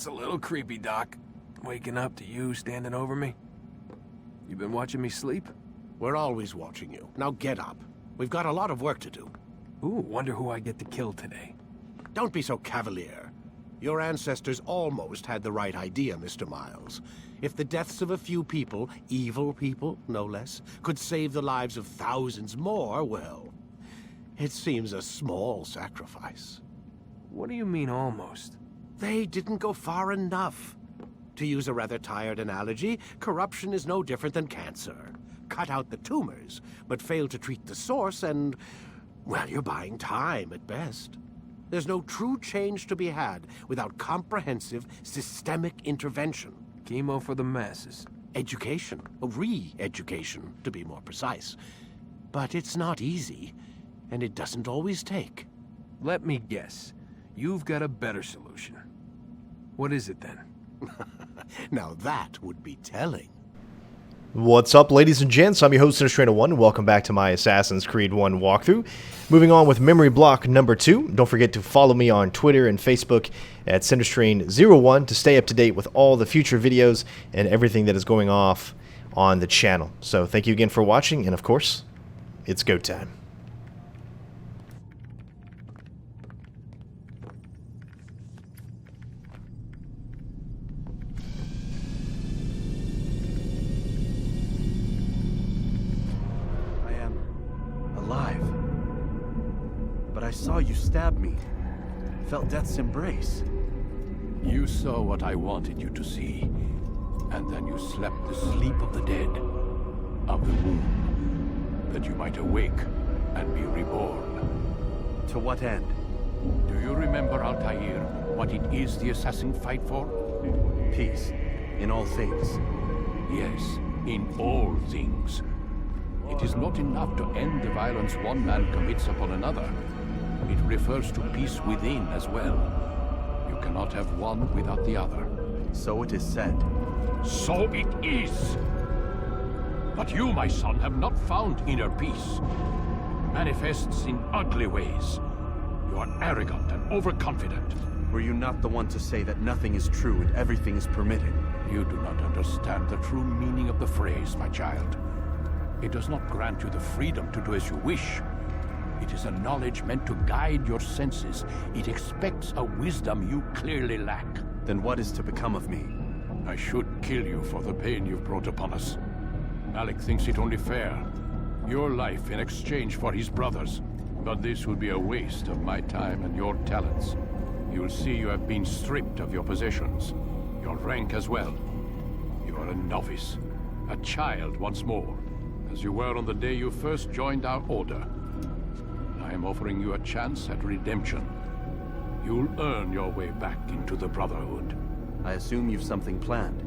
That's a little creepy, Doc. Waking up to you standing over me. You been watching me sleep? We're always watching you. Now get up. We've got a lot of work to do. Ooh, wonder who I get to kill today. Don't be so cavalier. Your ancestors almost had the right idea, Mr. Miles. If the deaths of a few people, evil people, no less, could save the lives of thousands more, well, it seems a small sacrifice. What do you mean, almost? They didn't go far enough. To use a rather tired analogy, corruption is no different than cancer. Cut out the tumors, but fail to treat the source and, well, you're buying time at best. There's no true change to be had without comprehensive, systemic intervention. Chemo for the masses. Education, re-education, to be more precise. But it's not easy, and it doesn't always take. Let me guess. You've got a better solution. What is it then? Now that would be telling. What's up, ladies and gents? I'm your host, CenterStrain01, and welcome back to my Assassin's Creed 1 walkthrough. Moving on with memory block number 2. Don't forget to follow me on Twitter and Facebook at CenterStrain01 to stay up to date with all the future videos and everything that is going off on the channel. So thank you again for watching, and of course, it's go time. I saw you stab me. Felt death's embrace. You saw what I wanted you to see, and then you slept the sleep of the dead, of the womb, that you might awake and be reborn. To what end? Do you remember, Altair, what it is the assassin fight for? Peace, in all things. Yes, in all things. It is not enough to end the violence one man commits upon another. It refers to peace within as well. You cannot have one without the other. So it is said. So it is! But you, my son, have not found inner peace. Manifests in ugly ways. You are arrogant and overconfident. Were you not the one to say that nothing is true and everything is permitted? You do not understand the true meaning of the phrase, my child. It does not grant you the freedom to do as you wish. It is a knowledge meant to guide your senses. It expects a wisdom you clearly lack. Then what is to become of me? I should kill you for the pain you've brought upon us. Alec thinks it only fair. Your life in exchange for his brother's. But this would be a waste of my time and your talents. You'll see you have been stripped of your possessions. Your rank as well. You are a novice. A child once more. As you were on the day you first joined our order. I am offering you a chance at redemption. You'll earn your way back into the Brotherhood. I assume you've something planned.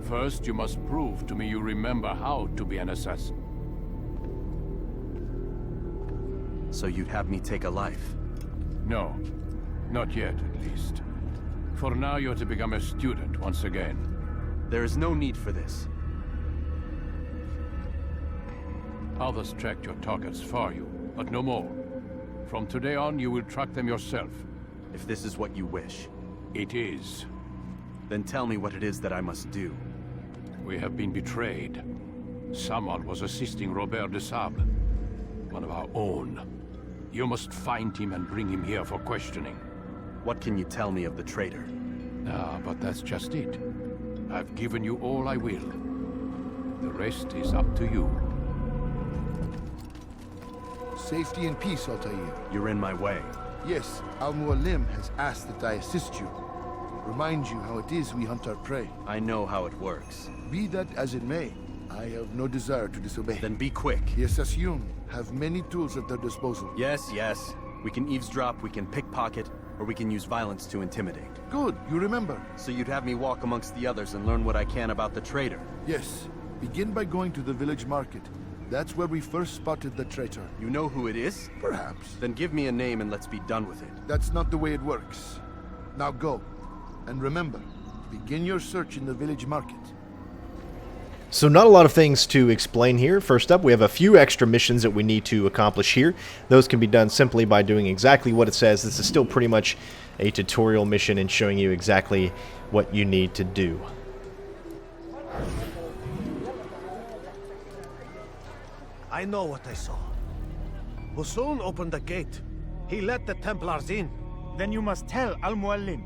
First, you must prove to me you remember how to be an assassin. So you'd have me take a life? No. Not yet, at least. For now, you're to become a student once again. There is no need for this. Others tracked your targets for you, but no more. From today on, you will track them yourself. If this is what you wish. It is. Then tell me what it is that I must do. We have been betrayed. Someone was assisting Robert de Sable, one of our own. You must find him and bring him here for questioning. What can you tell me of the traitor? Ah, but that's just it. I've given you all I will. The rest is up to you. Safety and peace, Altair. You're in my way. Yes, Al-Mualim has asked that I assist you. Remind you how it is we hunt our prey. I know how it works. Be that as it may, I have no desire to disobey. Then be quick. The Assassin have many tools at their disposal. Yes, yes. We can eavesdrop, we can pickpocket, or we can use violence to intimidate. Good, you remember. So you'd have me walk amongst the others and learn what I can about the traitor? Yes. Begin by going to the village market. That's where we first spotted the traitor. You know who it is? Perhaps. Then give me a name and let's be done with it. That's not the way it works. Now go. And remember, begin your search in the village market. So not a lot of things to explain here. First up, we have a few extra missions that we need to accomplish here. Those can be done simply by doing exactly what it says. This is still pretty much a tutorial mission and showing you exactly what you need to do. I know what I saw. Hussein opened the gate. He let the Templars in. Then you must tell Al-Muallim.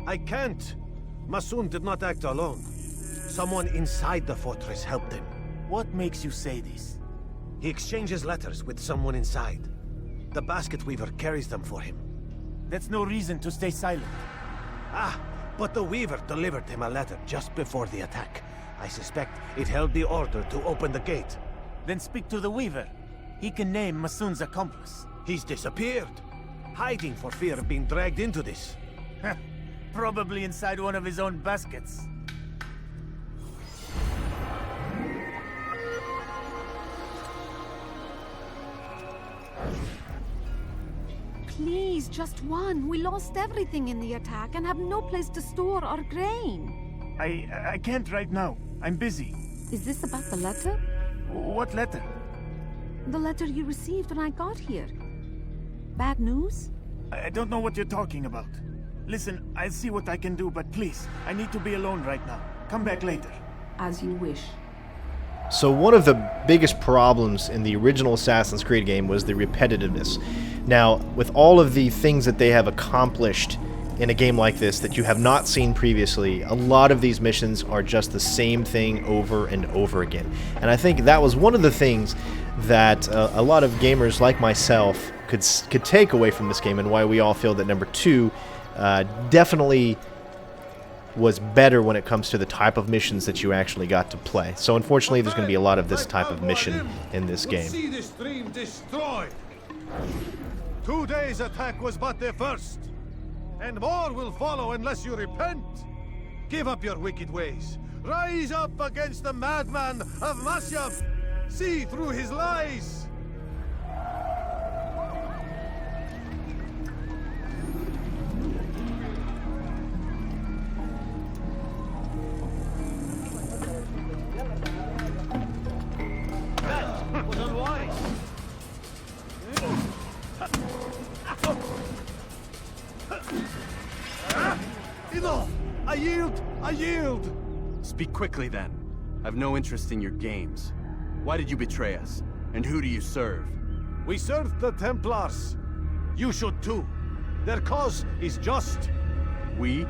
I can't. Masoon did not act alone. Someone inside the fortress helped him. What makes you say this? He exchanges letters with someone inside. The basket weaver carries them for him. That's no reason to stay silent. Ah, but the weaver delivered him a letter just before the attack. I suspect it held the order to open the gate. Then speak to the weaver. He can name Masoon's accomplice. He's disappeared, hiding for fear of being dragged into this. Probably inside one of his own baskets. Please, just one. We lost everything in the attack and have no place to store our grain. I can't right now. I'm busy. Is this about the letter? What letter? The letter you received when I got here. Bad news? I don't know what you're talking about. Listen, I'll see what I can do, but please, I need to be alone right now. Come back later. As you wish. So one of the biggest problems in the original Assassin's Creed game was the repetitiveness. Now, with all of the things that they have accomplished in a game like this that you have not seen previously, a lot of these missions are just the same thing over and over again. And I think that was one of the things that a lot of gamers like myself could take away from this game, and why we all feel that number 2 definitely was better when it comes to the type of missions that you actually got to play. So unfortunately, there's going to be a lot of this type of mission in this game. See this dream destroyed. 2 days' attack was but the first, and more will follow unless you repent. Give up your wicked ways. Rise up against the madman of Masyaf. See through his lies. That was unwise. Enough! I yield! I yield! Speak quickly then. I've no interest in your games. Why did you betray us? And who do you serve? We serve the Templars. You should too. Their cause is just. We?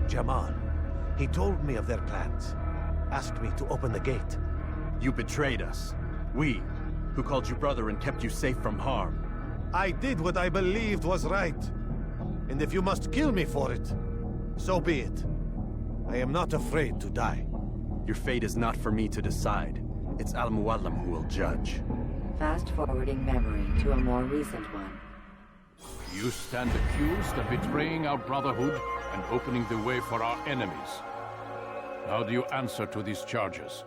Jamal. He told me of their plans. Asked me to open the gate. You betrayed us. We, who called you brother and kept you safe from harm. I did what I believed was right. And if you must kill me for it, so be it. I am not afraid to die. Your fate is not for me to decide. It's Al-Muallim who will judge. Fast-forwarding memory to a more recent one. You stand accused of betraying our brotherhood and opening the way for our enemies. How do you answer to these charges?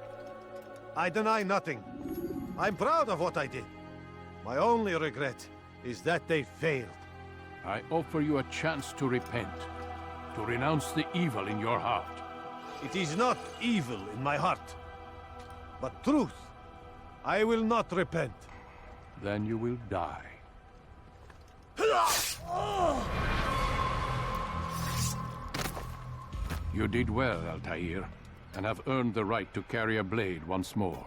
I deny nothing. I'm proud of what I did. My only regret is that they failed. I offer you a chance to repent, to renounce the evil in your heart. It is not evil in my heart, but truth. I will not repent. Then you will die. You did well, Altair, and have earned the right to carry a blade once more.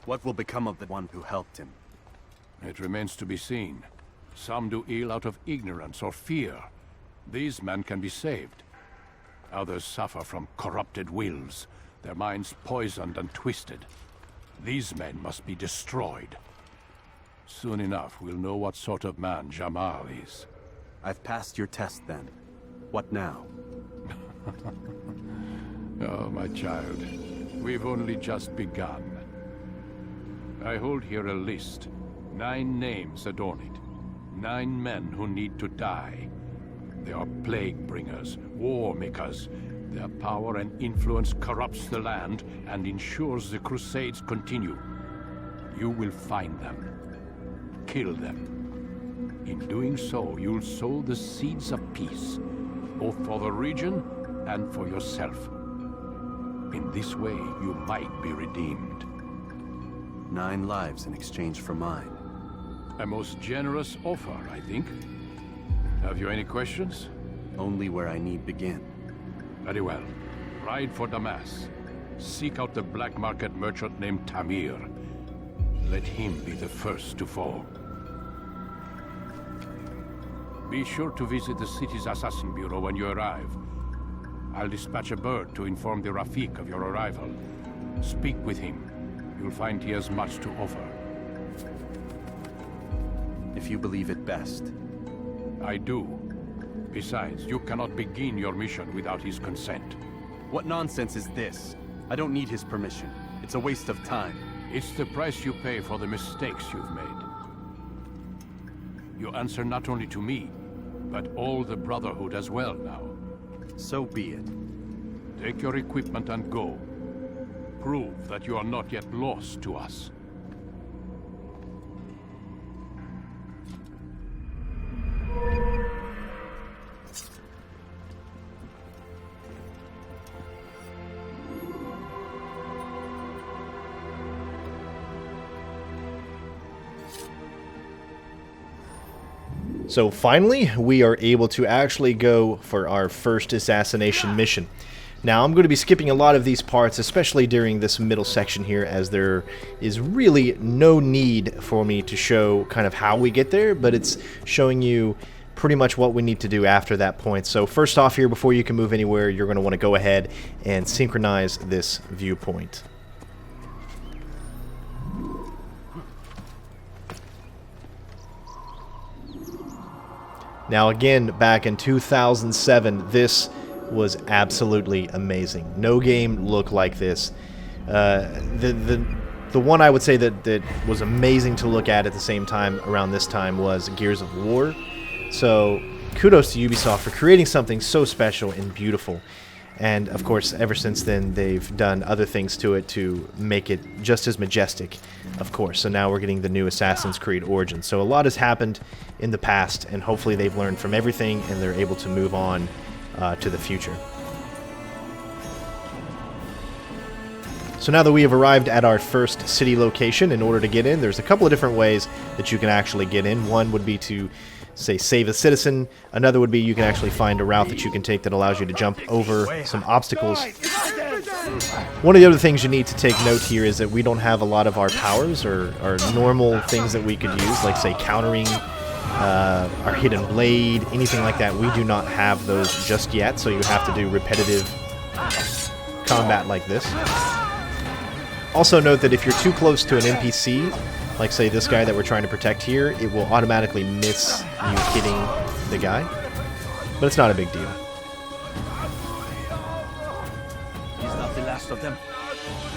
What will become of the one who helped him? It remains to be seen. Some do ill out of ignorance or fear. These men can be saved. Others suffer from corrupted wills, their minds poisoned and twisted. These men must be destroyed. Soon enough, we'll know what sort of man Jamal is. I've passed your test then. What now? Oh, my child. We've only just begun. I hold here a list. 9 names adorn it. 9 men who need to die. They are plague bringers, war makers. Their power and influence corrupts the land and ensures the Crusades continue. You will find them. Kill them. In doing so, you'll sow the seeds of peace, both for the region and for yourself. In this way, you might be redeemed. 9 lives in exchange for mine. A most generous offer, I think. Have you any questions? Only where I need begin. Very well. Ride for Damas. Seek out the black market merchant named Tamir. Let him be the first to fall. Be sure to visit the city's assassin bureau when you arrive. I'll dispatch a bird to inform the Rafik of your arrival. Speak with him. You'll find he has much to offer. If you believe it best. I do. Besides, you cannot begin your mission without his consent. What nonsense is this? I don't need his permission. It's a waste of time. It's the price you pay for the mistakes you've made. You answer not only to me, but all the Brotherhood as well now. So be it. Take your equipment and go. Prove that you are not yet lost to us. So finally, we are able to actually go for our first assassination mission. Now, I'm going to be skipping a lot of these parts, especially during this middle section here, as there is really no need for me to show kind of how we get there, but it's showing you pretty much what we need to do after that point. So first off here, before you can move anywhere, you're going to want to go ahead and synchronize this viewpoint. Now again, back in 2007, this was absolutely amazing. No game looked like this. The one I would say that was amazing to look at the same time around this time was Gears of War. So kudos to Ubisoft for creating something so special and beautiful. And of course, ever since then, they've done other things to it to make it just as majestic, of course. So now we're getting the new Assassin's Creed Origins. So a lot has happened in the past, and hopefully they've learned from everything and they're able to move on to the future. So now that we have arrived at our first city location, in order to get in, there's a couple of different ways that you can actually get in. One would be to, say, save a citizen. Another would be you can actually find a route that you can take that allows you to jump over some obstacles. One of the other things you need to take note here is that we don't have a lot of our powers or normal things that we could use, like, say, countering, our hidden blade, anything like that. We do not have those just yet, so you have to do repetitive combat like this. Also note that if you're too close to an NPC, like say this guy that we're trying to protect here, it will automatically miss you hitting the guy. But it's not a big deal. He's not the last of them.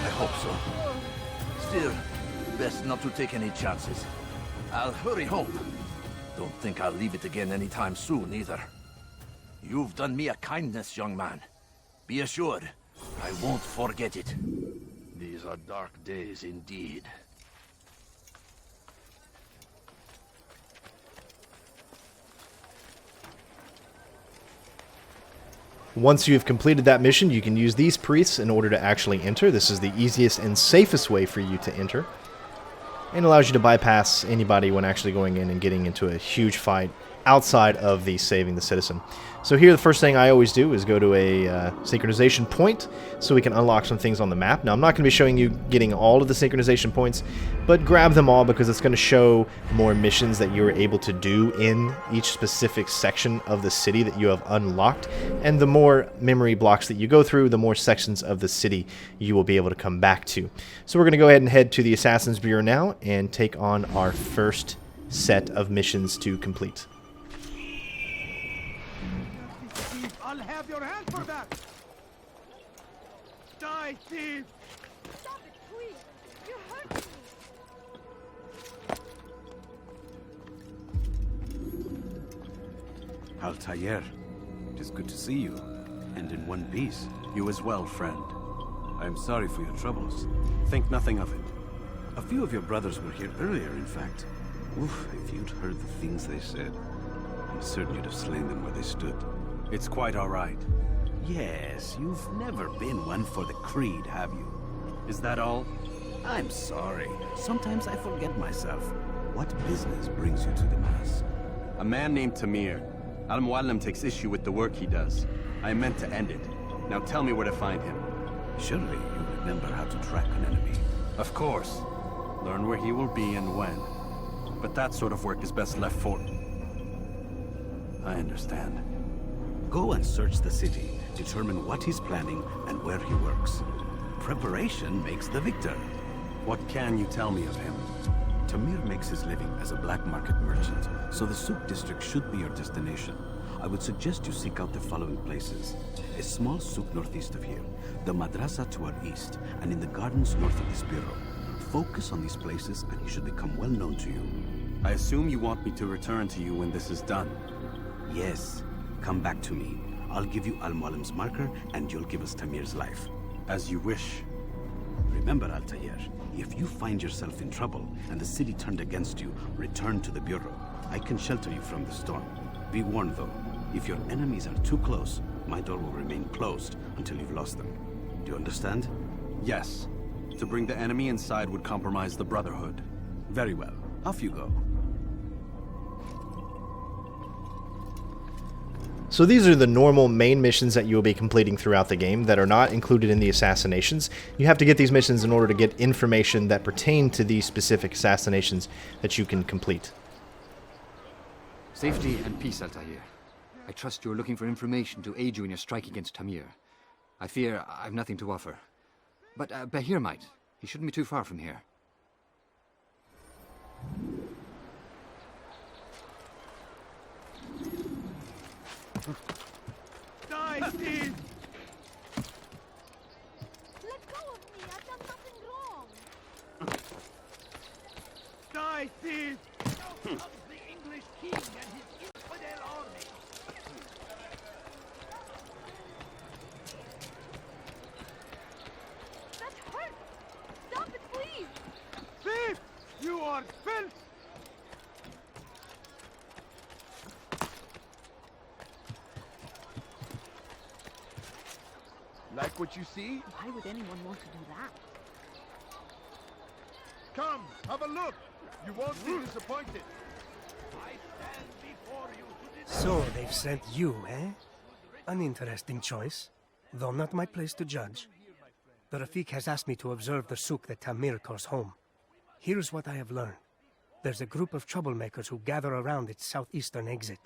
I hope so. Still, best not to take any chances. I'll hurry home. Don't think I'll leave it again anytime soon, either. You've done me a kindness, young man. Be assured, I won't forget it. These are dark days indeed. Once you've completed that mission, you can use these priests in order to actually enter. This is the easiest and safest way for you to enter, and allows you to bypass anybody when actually going in and getting into a huge fight outside of the saving the citizen. So here the first thing I always do is go to a synchronization point so we can unlock some things on the map. Now I'm not going to be showing you getting all of the synchronization points, but grab them all because it's going to show more missions that you're able to do in each specific section of the city that you have unlocked. And the more memory blocks that you go through, the more sections of the city you will be able to come back to. So we're going to go ahead and head to the Assassin's Bureau now and take on our first set of missions to complete. I'll have your hand for that! Die, thief! Stop it, please! You're hurting me! Altair, it is good to see you, and in one piece. You as well, friend. I am sorry for your troubles. Think nothing of it. A few of your brothers were here earlier, in fact. Oof, if you'd heard the things they said, I'm certain you'd have slain them where they stood. It's quite all right. Yes, you've never been one for the creed, have you? Is that all? I'm sorry. Sometimes I forget myself. What business brings you to the Mass? A man named Tamir. Al-Muallim takes issue with the work he does. I meant to end it. Now tell me where to find him. Surely you remember how to track an enemy. Of course. Learn where he will be and when. But that sort of work is best left for... I understand. Go and search the city. Determine what he's planning and where he works. Preparation makes the victor. What can you tell me of him? Tamir makes his living as a black market merchant, so the souk district should be your destination. I would suggest you seek out the following places. A small souk northeast of here, the madrasa to our east, and in the gardens north of this bureau. Focus on these places and he should become well known to you. I assume you want me to return to you when this is done. Yes. Come back to me. I'll give you Al-Muallim's marker and you'll give us Tamir's life. As you wish. Remember, Altair, if you find yourself in trouble and the city turned against you, return to the bureau. I can shelter you from the storm. Be warned though, if your enemies are too close, my door will remain closed until you've lost them. Do you understand? Yes. To bring the enemy inside would compromise the Brotherhood. Very well. Off you go. So these are the normal main missions that you'll be completing throughout the game that are not included in the assassinations. You have to get these missions in order to get information that pertain to these specific assassinations that you can complete. Safety and peace, Altair. I trust you're looking for information to aid you in your strike against Tamir. I fear I've nothing to offer. But Bahir might. He shouldn't be too far from here. Die, Steve! Let go of me! I've done nothing wrong! Die, Steve! Of the English king and his infidel army! That hurts! Stop it, please! Steve! You are filth! Like what you see? Why would anyone want to do that? Come, have a look. You won't be disappointed. I stand before you to So they've sent you, eh? An interesting choice, though not my place to judge. The Rafik has asked me to observe the souk that Tamir calls home. Here's what I have learned. There's a group of troublemakers who gather around its southeastern exit.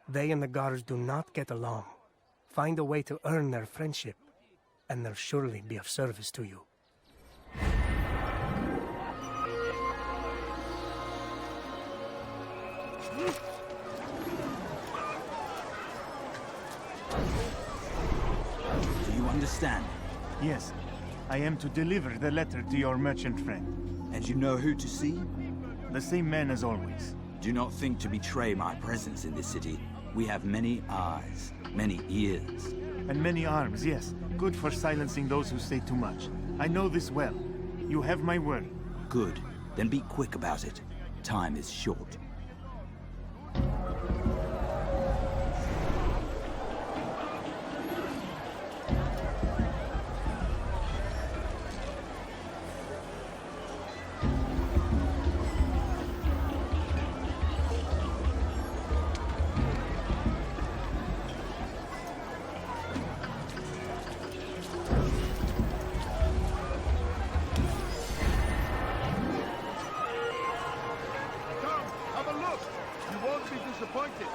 They and the guards do not get along. Find a way to earn their friendship, and they'll surely be of service to you. Do you understand? Yes. I am to deliver the letter to your merchant friend. And you know who to see? The same man as always. Do not think to betray my presence in this city. We have many eyes, many ears. And many arms, yes. Good for silencing those who say too much. I know this well. You have my word. Good. Then be quick about it. Time is short. Disappointed.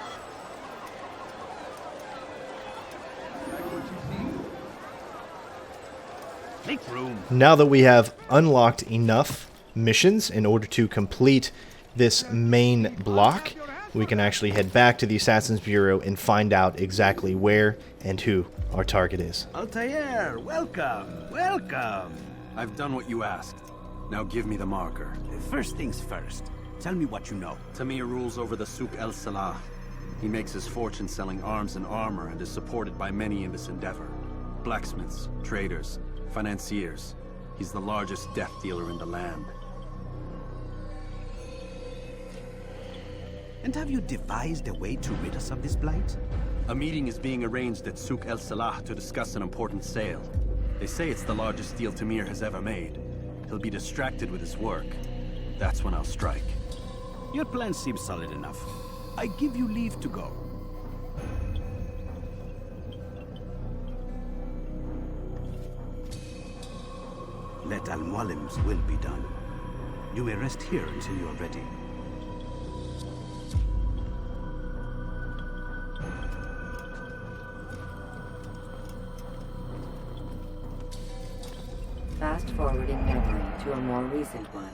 Like what you see? Make room. Now that we have unlocked enough missions in order to complete this main block, we can actually head back to the Assassin's Bureau and find out exactly where and who our target is. Altair, welcome, welcome. I've done what you asked. Now give me the marker. First things first. Tell me what you know. Tamir rules over the Souk El Salah. He makes his fortune selling arms and armor and is supported by many in this endeavor. Blacksmiths, traders, financiers. He's the largest death dealer in the land. And have you devised a way to rid us of this blight? A meeting is being arranged at Souk El Salah to discuss an important sale. They say it's the largest deal Tamir has ever made. He'll be distracted with his work. That's when I'll strike. Your plan seems solid enough. I give you leave to go. Let Al-Mualim's will be done. You may rest here until you are ready. Fast-forwarding memory to a more recent one.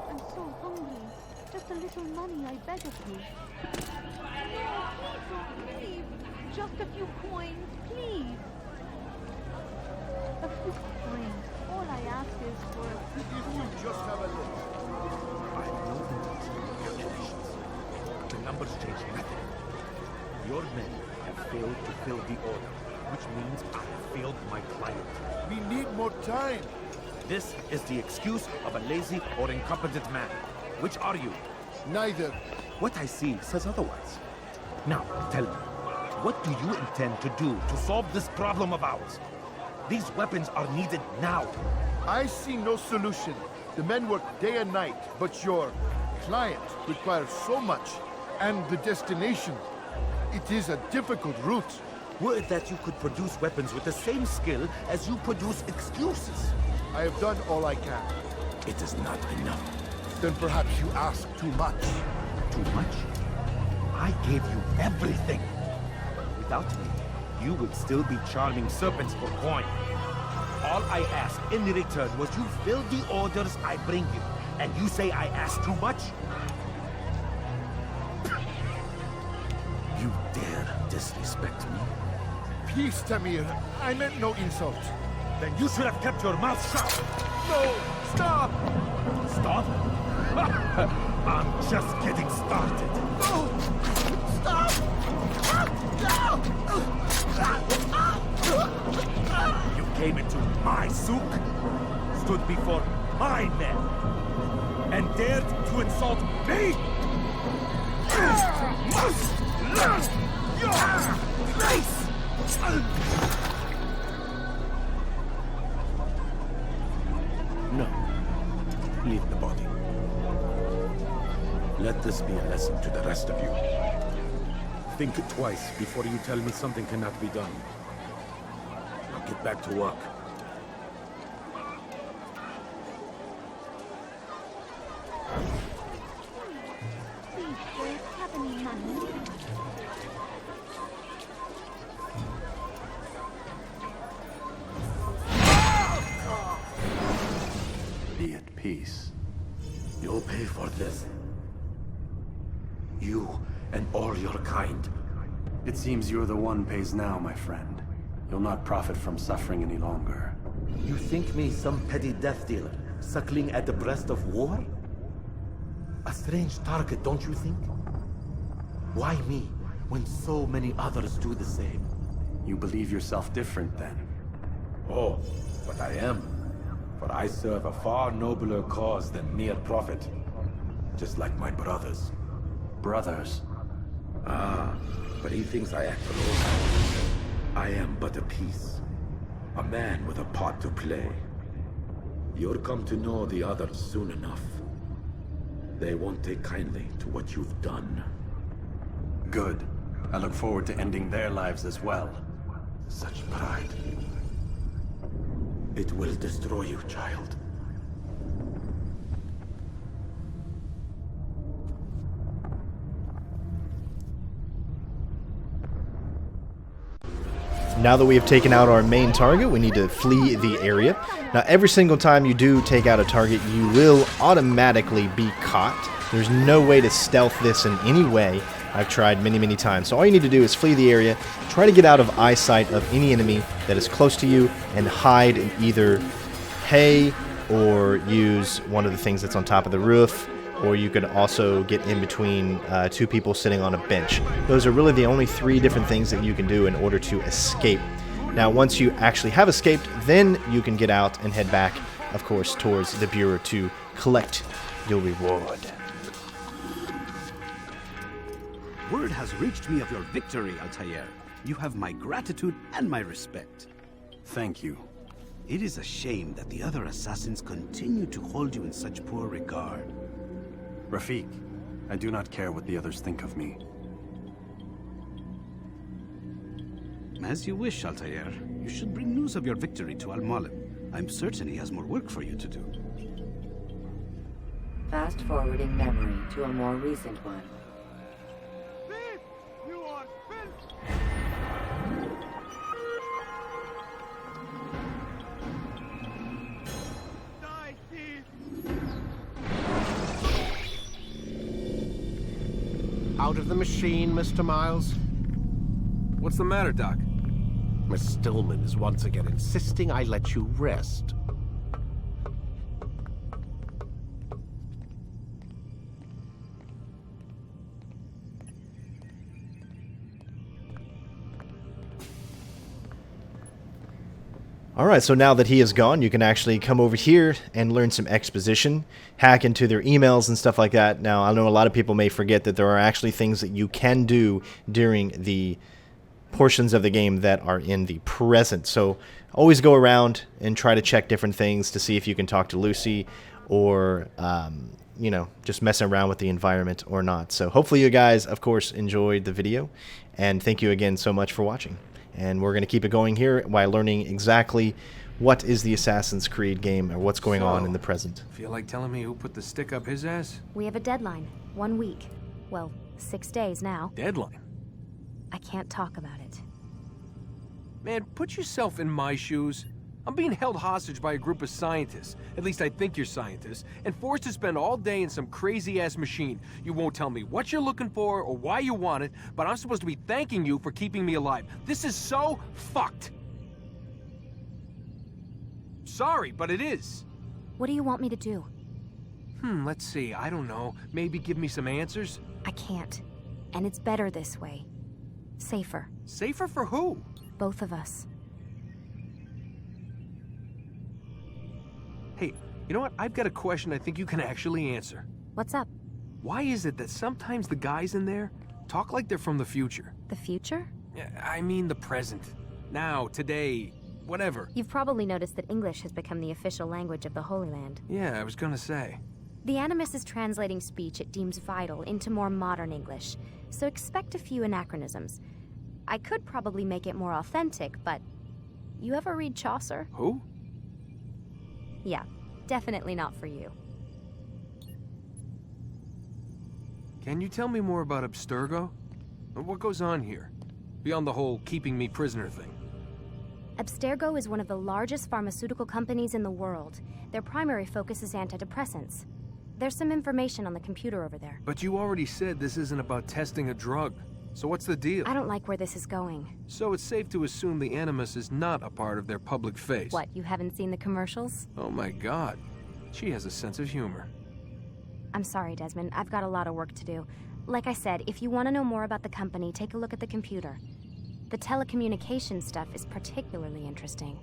I'm so hungry. Just a little money, I beg of you. No, please don't leave. Just a few coins, please. A few coins. All I ask is for a few coins. Just have a look. I know the calculations. The numbers change nothing. Your men have failed to fill the order, which means I have failed my client. We need more time. This is the excuse of a lazy or incompetent man. Which are you? Neither. What I see says otherwise. Now, tell me, what do you intend to do to solve this problem of ours? These weapons are needed now. I see no solution. The men work day and night, but your client requires so much. And the destination, it is a difficult route. Would that you could produce weapons with the same skill as you produce excuses. I have done all I can. It is not enough. Then perhaps you ask too much. Too much? I gave you everything. Without me, you would still be charming serpents for coin. All I ask in return was you fill the orders I bring you. And you say I ask too much? You dare disrespect me? Peace, Tamir. I meant no insult. Then you should have kept your mouth shut. No! Stop! Stop? I'm just getting started. No! Stop! You came into my souk, stood before my men, and dared to insult me? You must learn your place! No. Leave the body. Let this be a lesson to the rest of you. Think twice before you tell me something cannot be done. Now get back to work. Please, don't have any money. Be at peace. You'll pay for this. You and all your kind. It seems you're the one pays now, my friend. You'll not profit from suffering any longer. You think me some petty death dealer, suckling at the breast of war? A strange target, don't you think? Why me, when so many others do the same? You believe yourself different, then? Oh, but I am. For I serve a far nobler cause than mere profit. Just like my brothers. Brothers? Ah, but he thinks I act alone. I am but a piece. A man with a part to play. You'll come to know the others soon enough. They won't take kindly to what you've done. Good. I look forward to ending their lives as well. Such pride. It will destroy you, child. Now that we have taken out our main target, we need to flee the area. Now, every single time you do take out a target, you will automatically be caught. There's no way to stealth this in any way. I've tried many, many times. So all you need to do is flee the area, try to get out of eyesight of any enemy that is close to you, and hide in either hay or use one of the things that's on top of the roof, or you could also get in between two people sitting on a bench. Those are really the only 3 different things that you can do in order to escape. Now, once you actually have escaped, then you can get out and head back, of course, towards the Bureau to collect your reward. Word has reached me of your victory, Altair. You have my gratitude and my respect. Thank you. It is a shame that the other assassins continue to hold you in such poor regard. Rafik, I do not care what the others think of me. As you wish, Altair. You should bring news of your victory to Al-Mualim. I'm certain he has more work for you to do. Fast-forwarding memory to a more recent one. Out of the machine, Mr. Miles. What's the matter, Doc? Miss Stillman is once again insisting I let you rest. Alright, so now that he is gone, you can actually come over here and learn some exposition, hack into their emails and stuff like that. Now, I know a lot of people may forget that there are actually things that you can do during the portions of the game that are in the present. So always go around and try to check different things to see if you can talk to Lucy or, you know, just messing around with the environment or not. So hopefully you guys, of course, enjoyed the video. And thank you again so much for watching. And we're going to keep it going here while learning exactly what is the Assassin's Creed game or what's going on in the present. Feel like telling me who put the stick up his ass? We have a deadline. 1 week. Well, 6 days now. Deadline? I can't talk about it. Man, put yourself in my shoes. I'm being held hostage by a group of scientists, at least I think you're scientists, and forced to spend all day in some crazy-ass machine. You won't tell me what you're looking for or why you want it, but I'm supposed to be thanking you for keeping me alive. This is so fucked. Sorry, but it is. What do you want me to do? Let's see, I don't know. Maybe give me some answers? I can't. And it's better this way. Safer. Safer for who? Both of us. Hey, you know what? I've got a question I think you can actually answer. What's up? Why is it that sometimes the guys in there talk like they're from the future? The future? I mean the present. Now, today, whatever. You've probably noticed that English has become the official language of the Holy Land. Yeah, I was gonna say. The Animus is translating speech it deems vital into more modern English, so expect a few anachronisms. I could probably make it more authentic, but... You ever read Chaucer? Who? Yeah, definitely not for you. Can you tell me more about Abstergo? What goes on here? Beyond the whole keeping me prisoner thing. Abstergo is one of the largest pharmaceutical companies in the world. Their primary focus is antidepressants. There's some information on the computer over there. But you already said this isn't about testing a drug. So what's the deal? I don't like where this is going. So it's safe to assume the Animus is not a part of their public face. What, you haven't seen the commercials? Oh my god. She has a sense of humor. I'm sorry, Desmond. I've got a lot of work to do. Like I said, if you want to know more about the company, take a look at the computer. The telecommunications stuff is particularly interesting.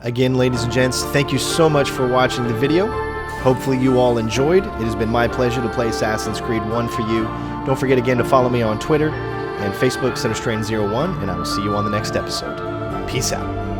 Again, ladies and gents, thank you so much for watching the video. Hopefully you all enjoyed. It has been my pleasure to play Assassin's Creed 1 for you. Don't forget again to follow me on Twitter and Facebook, CenterStrain01, and I will see you on the next episode. Peace out.